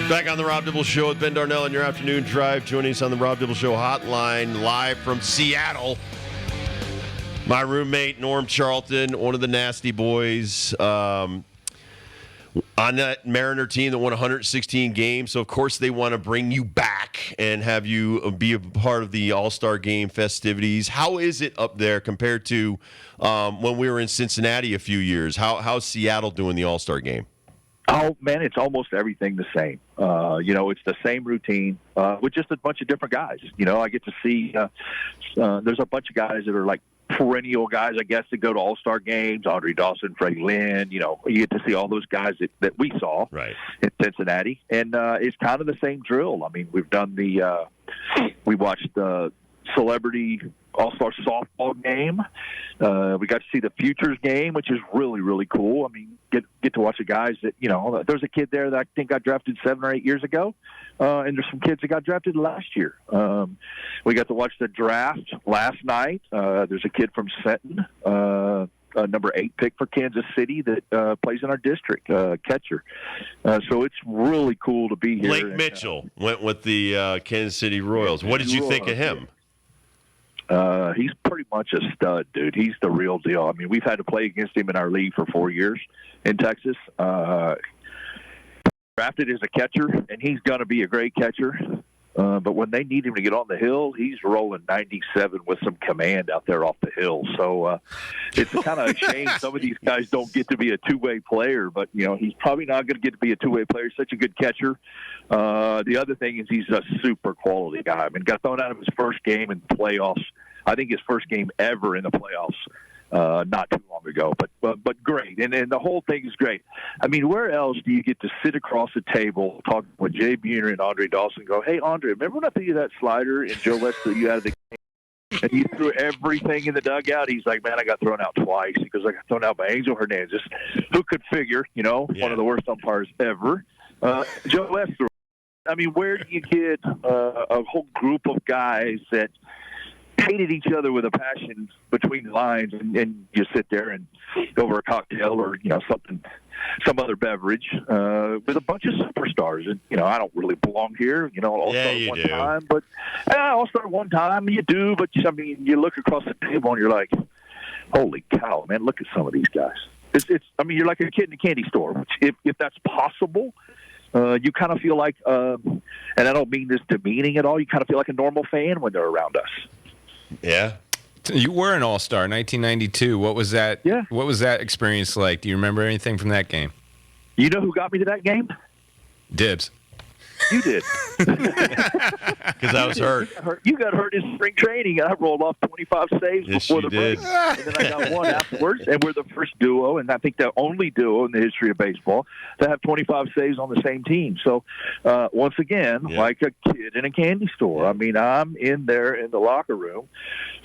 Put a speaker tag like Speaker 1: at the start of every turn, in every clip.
Speaker 1: Back on the Rob Dibble Show with Ben Darnell on your afternoon drive. Joining us on the Rob Dibble Show hotline live from Seattle. My roommate, Norm Charlton, one of the Nasty Boys, on that Mariner team that won 116 games. So, of course, they want to bring you back and have you be a part of the All Star Game festivities. How is it up there compared to when we were in Cincinnati a few years? How's Seattle doing the All Star Game?
Speaker 2: Oh, man, it's almost everything the same. It's the same routine with just a bunch of different guys. I get to see there's a bunch of guys that are like perennial guys, I guess, that go to All-Star games, Andre Dawson, Freddie Lynn. You get to see all those guys that we saw in Cincinnati. And it's kind of the same drill. I mean, we watched the celebrity All-Star softball game. We got to see the Futures game, which is really, really cool. I mean, get to watch the guys that, there's a kid there that I think got drafted 7 or 8 years ago, and there's some kids that got drafted last year. We got to watch the draft last night. There's a kid from Senton, number 8 pick for Kansas City that plays in our district, catcher. So it's really cool to be here.
Speaker 1: Blake Mitchell went with the Kansas City Royals. What did you think of him?
Speaker 2: He's pretty much a stud, dude. He's the real deal. I mean, we've had to play against him in our league for 4 years in Texas. Drafted as a catcher, and he's going to be a great catcher. But when they need him to get on the hill, he's rolling 97 with some command out there off the hill. So it's kind of a shame some of these guys don't get to be a two-way player. But, he's probably not going to get to be a two-way player. He's such a good catcher. The other thing is he's a super quality guy. I mean, got thrown out of his first game in the playoffs. I think his first game ever in the playoffs. Not too long ago, but great, and the whole thing is great. I mean, where else do you get to sit across the table talking with Jay Buhner and Andre Dawson? And go, hey, Andre, remember when I threw you that slider and Joe West threw you out of the game, and you threw everything in the dugout? He's like, man, I got thrown out twice because I got thrown out by Angel Hernandez. Who could figure? One of the worst umpires ever. Joe West threw. I mean, where do you get a whole group of guys that hated each other with a passion between the lines, and you sit there and over a cocktail or some other beverage with a bunch of superstars? And I don't really belong here. All-Star one time, but All-Star one time you do. But I mean, you look across the table and you're like, holy cow, man! Look at some of these guys. I mean, you're like a kid in a candy store. Which if that's possible. You kind of feel like, and I don't mean this demeaning at all, you kind of feel like a normal fan when they're around us.
Speaker 1: Yeah.
Speaker 3: You were an All-Star in 1992. What was that?
Speaker 2: Yeah.
Speaker 3: What was that experience like? Do you remember anything from that game?
Speaker 2: You know who got me to that game?
Speaker 3: Dibbs.
Speaker 2: You did.
Speaker 1: Because I was hurt.
Speaker 2: You got hurt in spring training. I rolled off 25 saves before the break. And then I got one afterwards. And we're the first duo, and I think the only duo in the history of baseball to have 25 saves on the same team. So, once again, like a kid in a candy store. I mean, I'm in there in the locker room,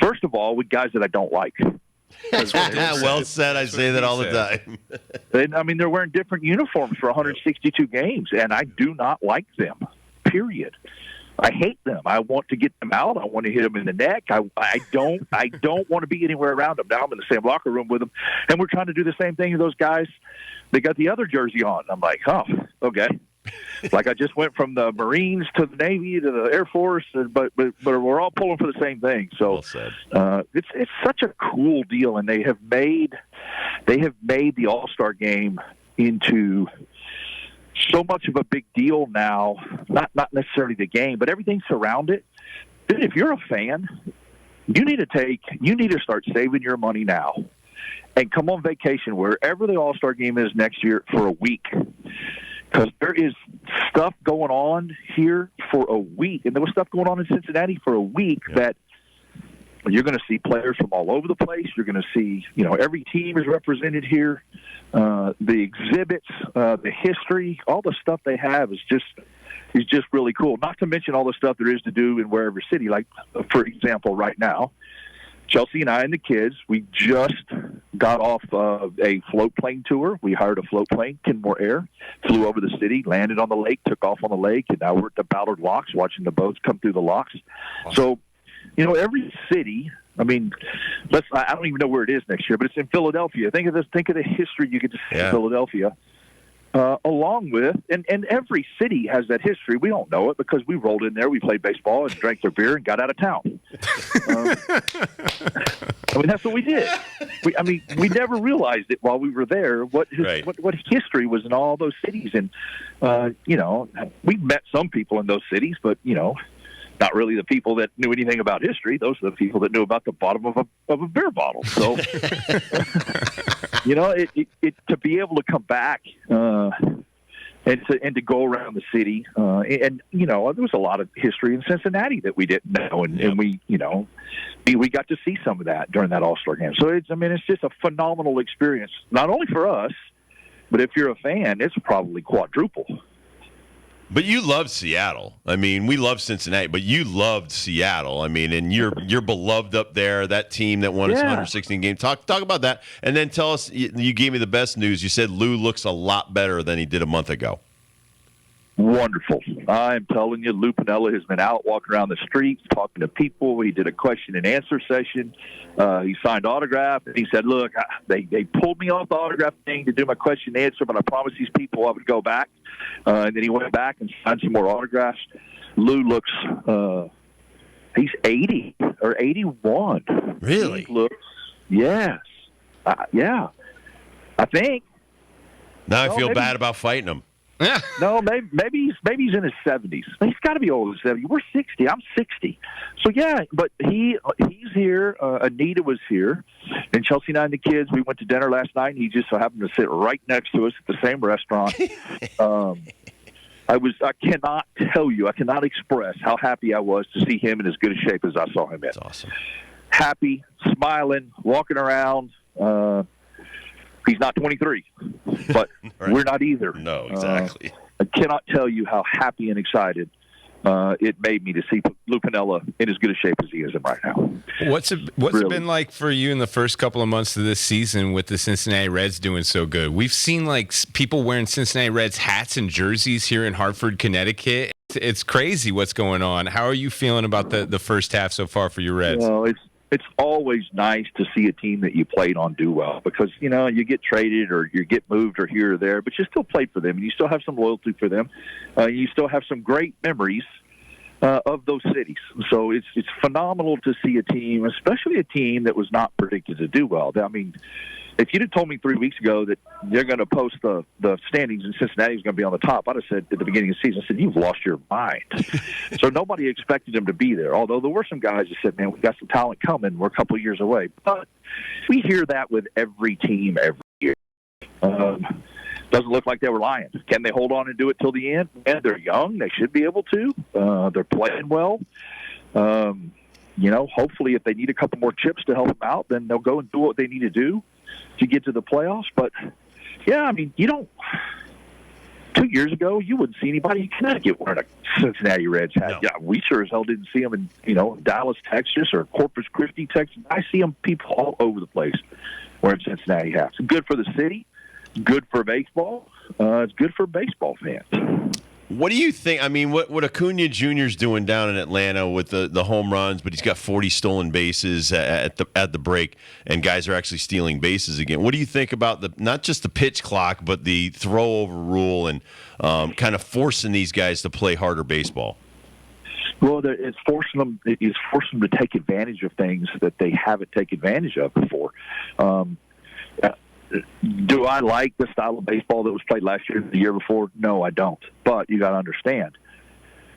Speaker 2: first of all, with guys that I don't like.
Speaker 1: Well said. I say that all the time.
Speaker 2: I mean, they're wearing different uniforms for 162 games, and I do not like them, period. I hate them. I want to get them out. I want to hit them in the neck. I don't want to be anywhere around them. Now I'm in the same locker room with them, and we're trying to do the same thing to those guys. They got the other jersey on. I'm like, oh, okay. Like I just went from the Marines to the Navy to the Air Force, but we're all pulling for the same thing. So it's such a cool deal, and they have made the All-Star game into so much of a big deal now. Not necessarily the game, but everything surrounding it. Dude, if you're a fan, you need to start saving your money now and come on vacation wherever the All-Star game is next year for a week. Because there is stuff going on here for a week, and there was stuff going on in Cincinnati for a week that you're going to see players from all over the place. You're going to see, every team is represented here. The exhibits, the history, all the stuff they have is just really cool. Not to mention all the stuff there is to do in wherever city. Like, for example, right now, Chelsea and I and the kids, we just got off of a float plane tour. We hired a float plane, Kenmore Air, flew over the city, landed on the lake, took off on the lake, and now we're at the Ballard Locks watching the boats come through the locks. Awesome. So, every city, I mean, I don't even know where it is next year, but it's in Philadelphia. Think of the history you get to see in Philadelphia. along with, and every city has that history. We don't know it because we rolled in there, we played baseball, and drank their beer and got out of town. I mean, that's what we did. We never realized it while we were there, what history was in all those cities. And, we met some people in those cities, but, not really the people that knew anything about history. Those are the people that knew about the bottom of a beer bottle. So, to be able to come back and to go around the city, there was a lot of history in Cincinnati that we didn't know, and we got to see some of that during that All Star Game. So it's just a phenomenal experience, not only for us, but if you're a fan, it's probably quadruple.
Speaker 1: But you love Seattle. I mean, we love Cincinnati, but you loved Seattle. I mean, and you're beloved up there. That team that won its 116 game. Talk about that, and then tell us. You gave me the best news. You said Lou looks a lot better than he did a month ago.
Speaker 2: Wonderful. I'm telling you, Lou Piniella has been out walking around the streets, talking to people. He did a question and answer session. He signed autograph, and he said, look, they pulled me off the autograph thing to do my question and answer, but I promised these people I would go back. And then he went back and signed some more autographs. Lou looks, he's 80 or 81.
Speaker 1: Really?
Speaker 2: He looks, yes. Yeah. I think.
Speaker 1: Now I feel bad about fighting him.
Speaker 2: No, maybe he's in his 70s. He's got to be older than 70. We're 60. I'm 60. So yeah, but he's here. Anita was here, and Chelsea and I and the kids. We went to dinner last night, and he just so happened to sit right next to us at the same restaurant. I cannot tell you. I cannot express how happy I was to see him in as good a shape as I saw him in.
Speaker 1: That's awesome.
Speaker 2: Happy, smiling, walking around. He's not 23, but
Speaker 1: right.
Speaker 2: We're not either.
Speaker 1: No, exactly.
Speaker 2: I cannot tell you how happy and excited it made me to see Lou Piniella in as good a shape as he is in right now.
Speaker 3: What's it been like for you in the first couple of months of this season with the Cincinnati Reds doing so good? We've seen people wearing Cincinnati Reds hats and jerseys here in Hartford, Connecticut. It's crazy what's going on. How are you feeling about the first half so far for your Reds?
Speaker 2: Well, it's always nice to see a team that you played on do well because, you get traded or you get moved or here or there, but you still played for them and you still have some loyalty for them. You still have some great memories of those cities. So it's phenomenal to see a team, especially a team that was not predicted to do well. I mean, if you'd have told me 3 weeks ago that they're going to post the standings and Cincinnati is going to be on the top, I'd have said at the beginning of the season, I said, you've lost your mind. So nobody expected them to be there, although there were some guys that said, man, we've got some talent coming. We're a couple of years away. But we hear that with every team every year. Doesn't look like they were lying. Can they hold on and do it till the end? And they're young. They should be able to. They're playing well. Hopefully if they need a couple more chips to help them out, then they'll go and do what they need to do to get to the playoffs. But, yeah, I mean, 2 years ago, you wouldn't see anybody in Connecticut wearing a Cincinnati Reds hat.
Speaker 1: No.
Speaker 2: Yeah, we sure as hell didn't see them in, Dallas, Texas, or Corpus Christi, Texas. I see them people all over the place wearing Cincinnati hats. Good for the city, good for baseball. It's good for baseball fans.
Speaker 1: What do you think? I mean, what Acuna Jr.'s doing down in Atlanta with the home runs, but he's got 40 stolen bases at the break, and guys are actually stealing bases again. What do you think about not just the pitch clock, but the throw over rule and kind of forcing these guys to play harder baseball?
Speaker 2: Well, it's forcing them to take advantage of things that they haven't taken advantage of before. Do I like the style of baseball that was played last year, the year before? No, I don't. But you got to understand,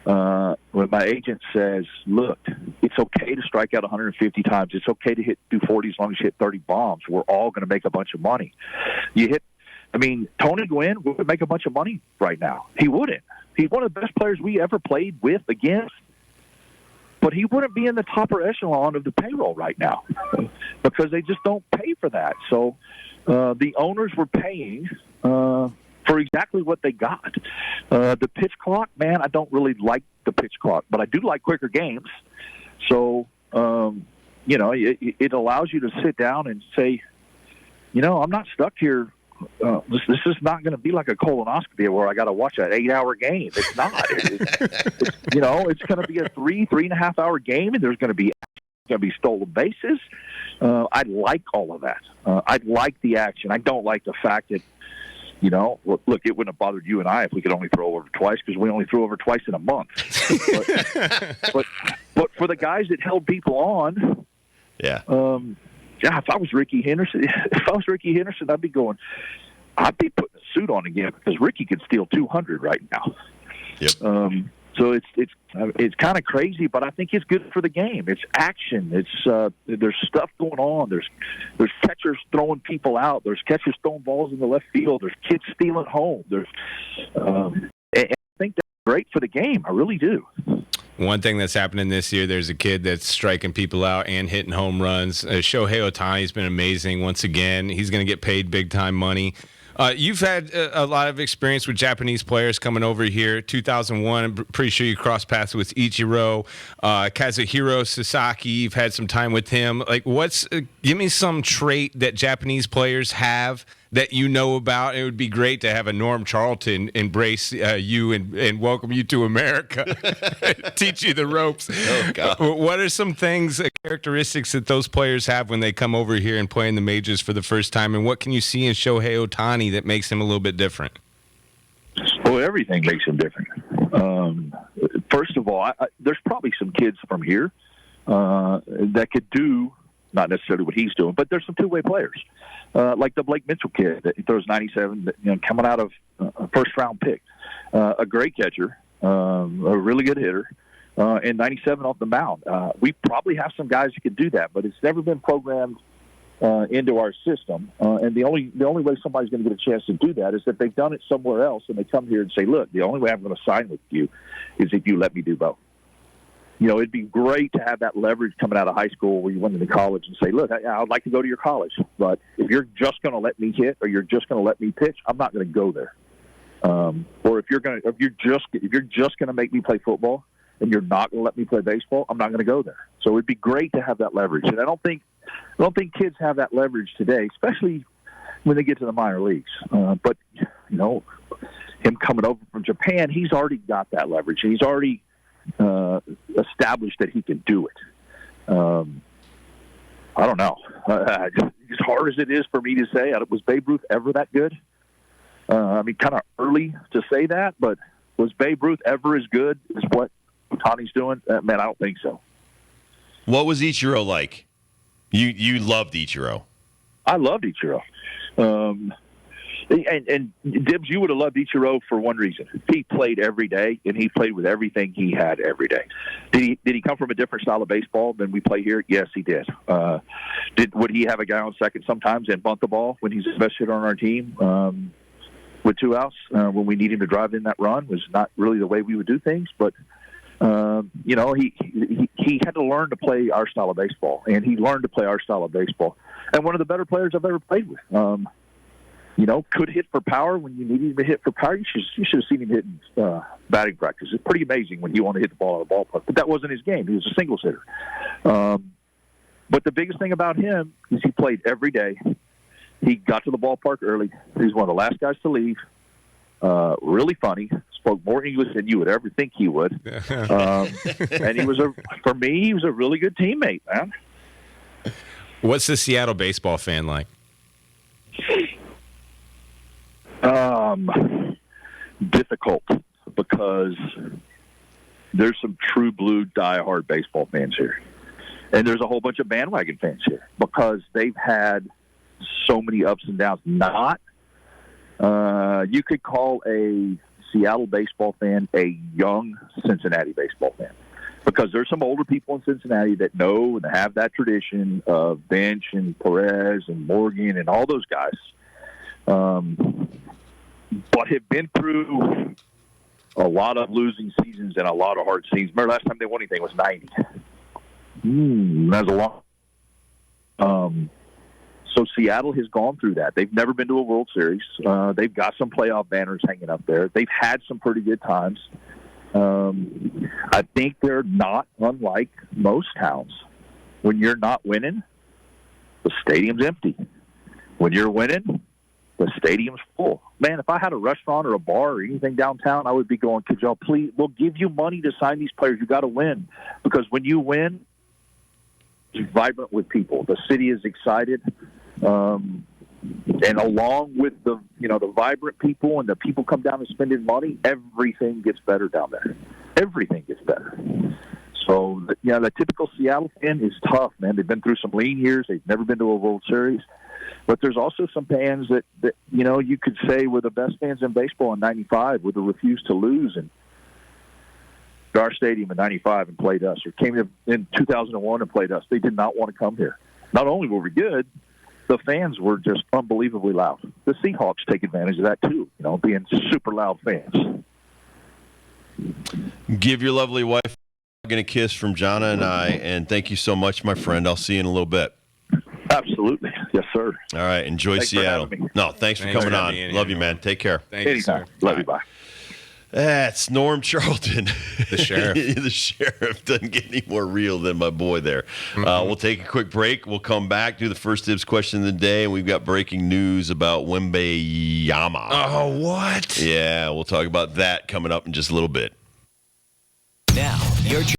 Speaker 2: when my agent says, look, it's okay to strike out 150 times. It's okay to hit 240 as long as you hit 30 bombs. We're all going to make a bunch of money. Tony Gwynn would make a bunch of money right now. He wouldn't. He's one of the best players we ever played with against. But he wouldn't be in the upper echelon of the payroll right now because they just don't pay for that. So the owners were paying for exactly what they got. The pitch clock, man, I don't really like the pitch clock, but I do like quicker games. So, it allows you to sit down and say, I'm not stuck here. This is not going to be like a colonoscopy where I got to watch an 8-hour game. It's not. It's going to be a 3.5 hour game, and there's going to be stolen bases. I like all of that. I like the action. I don't like the fact that Look, it wouldn't have bothered you and I if we could only throw over twice because we only threw over twice in a month. but for the guys that held people on, if I was Ricky Henderson, I'd be putting a suit on again because Ricky could steal 200 right now.
Speaker 1: Yep.
Speaker 2: So it's kind of crazy, but I think it's good for the game. It's action. There's stuff going on. There's catchers throwing people out. There's catchers throwing balls in the left field. There's kids stealing home. And I think that's great for the game. I really do.
Speaker 3: One thing that's happening this year, there's a kid that's striking people out and hitting home runs. Shohei Ohtani's been amazing once again. He's going to get paid big-time money. You've had a lot of experience with Japanese players coming over here. 2001, I'm pretty sure you crossed paths with Ichiro, Kazuhiro Sasaki. You've had some time with him. Like, give me some trait that Japanese players have that you know about. It would be great to have a Norm Charlton embrace you and welcome you to America, teach you the ropes.
Speaker 1: Oh, God.
Speaker 3: What are some things, characteristics that those players have when they come over here and play in the majors for the first time, and what can you see in Shohei Ohtani that makes him a little bit different?
Speaker 2: Well, everything makes him different. First of all, there's probably some kids from here that could do not necessarily what he's doing, but there's some two-way players. Like the Blake Mitchell kid that throws 97, coming out of a first-round pick. A great catcher, a really good hitter, and 97 off the mound. We probably have some guys who could do that, but it's never been programmed into our system. And the only way somebody's going to get a chance to do that is if they've done it somewhere else and they come here and say, look, the only way I'm going to sign with you is if you let me do both. It'd be great to have that leverage coming out of high school where you went into college and say, look, I'd like to go to your college, but if you're just going to let me hit or you're just going to let me pitch, I'm not going to go there. Or if you're just going to make me play football and you're not going to let me play baseball, I'm not going to go there. So it'd be great to have that leverage. And I don't think kids have that leverage today, especially when they get to the minor leagues. But him coming over from Japan, he's already got that leverage. He's already established that he can do it. I don't know. As hard as it is for me to say, was Babe Ruth ever that good? Kind of early to say that, but was Babe Ruth ever as good as what Ohtani's doing? Man, I don't think so.
Speaker 1: What was Ichiro like? You loved Ichiro.
Speaker 2: I loved Ichiro. And Dibbs, you would have loved Ichiro for one reason. He played every day, and he played with everything he had every day. Did he come from a different style of baseball than we play here? Yes, he did. Would he have a guy on second sometimes and bunt the ball when he's the best hitter on our team with two outs when we need him to drive in that run? Was not really the way we would do things, but he had to learn to play our style of baseball, and he learned to play our style of baseball. And one of the better players I've ever played with. Could hit for power when you needed him to hit for power. You should have seen him hitting batting practice. It's pretty amazing when you want to hit the ball out of the ballpark. But that wasn't his game. He was a singles hitter. But the biggest thing about him is he played every day. He got to the ballpark early. He was one of the last guys to leave. Really funny. Spoke more English than you would ever think he would. And he was a really good teammate, man.
Speaker 3: What's the Seattle baseball fan like?
Speaker 2: Difficult because there's some true blue diehard baseball fans here. And there's a whole bunch of bandwagon fans here because they've had so many ups and downs. You could call a Seattle baseball fan a young Cincinnati baseball fan because there's some older people in Cincinnati that know and have that tradition of Bench and Perez and Morgan and all those guys. But have been through a lot of losing seasons and a lot of hard seasons. Remember last time they won anything was 90. That's a long. So Seattle has gone through that. They've never been to a World Series. They've got some playoff banners hanging up there. They've had some pretty good times. I think they're not unlike most towns. When you're not winning, the stadium's empty. When you're winning, the stadium's full. Man, if I had a restaurant or a bar or anything downtown, I would be going, could y'all please, we'll give you money to sign these players. You got to win. Because when you win, it's vibrant with people. The city is excited. And along with the vibrant people and the people come down and spending money, everything gets better down there. Everything gets better. So, the typical Seattle fan is tough, man. They've been through some lean years. They've never been to a World Series. But there's also some fans that you could say were the best fans in baseball in '95, with the refuse to lose, and our stadium in '95 and played us, or came in 2001 and played us. They did not want to come here. Not only were we good, the fans were just unbelievably loud. The Seahawks take advantage of that too, being super loud fans.
Speaker 1: Give your lovely wife a kiss from Jana and I, and thank you so much, my friend. I'll see you in a little bit.
Speaker 2: Absolutely. Yes, sir.
Speaker 1: All right. Enjoy Seattle. No, thanks for coming on. Love you, man. Take care.
Speaker 3: Thank you, sir.
Speaker 2: Love you. Bye.
Speaker 1: That's Norm Charlton.
Speaker 3: The sheriff.
Speaker 1: The sheriff doesn't get any more real than my boy there. We'll take a quick break. We'll come back, do the first Dibbs question of the day, and we've got breaking news about Wembayama.
Speaker 3: Oh, what?
Speaker 1: Yeah, we'll talk about that coming up in just a little bit.
Speaker 4: Now, you're